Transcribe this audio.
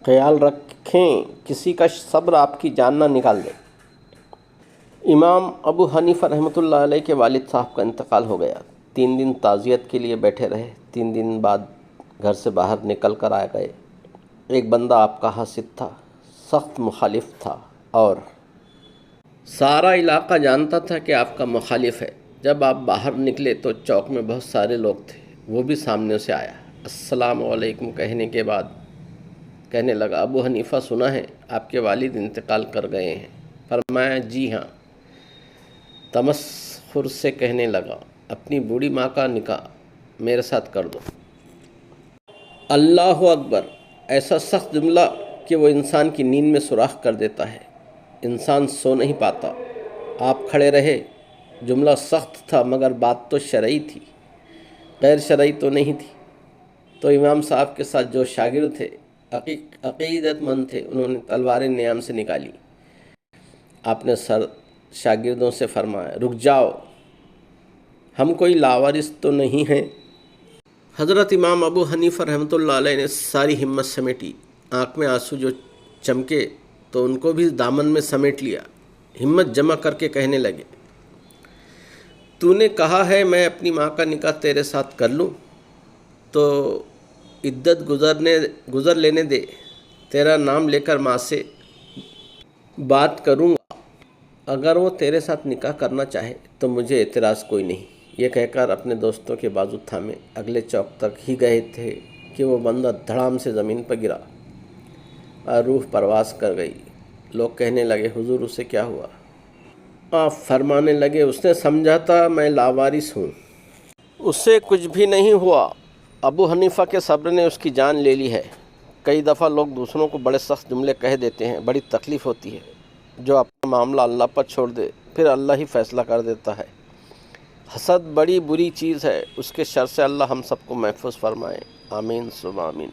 خیال رکھیں کسی کا صبر آپ کی جان نہ نکال دے۔ امام ابو حنیفہ رحمۃ اللہ علیہ کے والد صاحب کا انتقال ہو گیا۔ 3 دن تعزیت کے لیے بیٹھے رہے۔ 3 دن بعد گھر سے باہر نکل کر آ گئے۔ ایک بندہ آپ کا حاسد تھا، سخت مخالف تھا اور سارا علاقہ جانتا تھا کہ آپ کا مخالف ہے۔ جب آپ باہر نکلے تو چوک میں بہت سارے لوگ تھے، وہ بھی سامنے سے آیا۔ السلام علیکم کہنے کے بعد کہنے لگا، ابو حنیفہ سنا ہے آپ کے والد انتقال کر گئے ہیں؟ فرمایا جی ہاں۔ تمسخر سے کہنے لگا، اپنی بوڑھی ماں کا نکاح میرے ساتھ کر دو۔ اللہ اکبر! ایسا سخت جملہ کہ وہ انسان کی نیند میں سوراخ کر دیتا ہے، انسان سو نہیں پاتا۔ آپ کھڑے رہے۔ جملہ سخت تھا مگر بات تو شرعی تھی، غیر شرعی تو نہیں تھی۔ تو امام صاحب کے ساتھ جو شاگرد تھے، عقیدت مند تھے، انہوں نے تلواریں نیام سے نکالی۔ آپ نے شاگردوں سے فرمایا، رک جاؤ، ہم کوئی لاوارث تو نہیں ہیں۔ حضرت امام ابو حنیفہ رحمۃ اللہ علیہ نے ساری ہمت سمیٹی۔ آنکھ میں آنسو جو چمکے تو ان کو بھی دامن میں سمیٹ لیا۔ ہمت جمع کر کے کہنے لگے، تو نے کہا ہے میں اپنی ماں کا نکاح تیرے ساتھ کر لوں تو عدت گزر لینے دے، تیرا نام لے کر ماں سے بات کروں گا، اگر وہ تیرے ساتھ نکاح کرنا چاہے تو مجھے اعتراض کوئی نہیں۔ یہ کہہ کر اپنے دوستوں کے بازو تھامے اگلے چوک تک ہی گئے تھے کہ وہ بندہ دھڑام سے زمین پر گرا اور روح پرواز کر گئی۔ لوگ کہنے لگے، حضور اسے کیا ہوا؟ آپ فرمانے لگے، اس نے سمجھا تھا میں لاوارث ہوں، اسے کچھ بھی نہیں ہوا۔ ابو حنیفہ کے صبر نے اس کی جان لے لی ہے۔ کئی دفعہ لوگ دوسروں کو بڑے سخت جملے کہہ دیتے ہیں، بڑی تکلیف ہوتی ہے۔ جو اپنا معاملہ اللہ پر چھوڑ دے پھر اللہ ہی فیصلہ کر دیتا ہے۔ حسد بڑی بری چیز ہے، اس کے شر سے اللہ ہم سب کو محفوظ فرمائے، آمین ثم آمین۔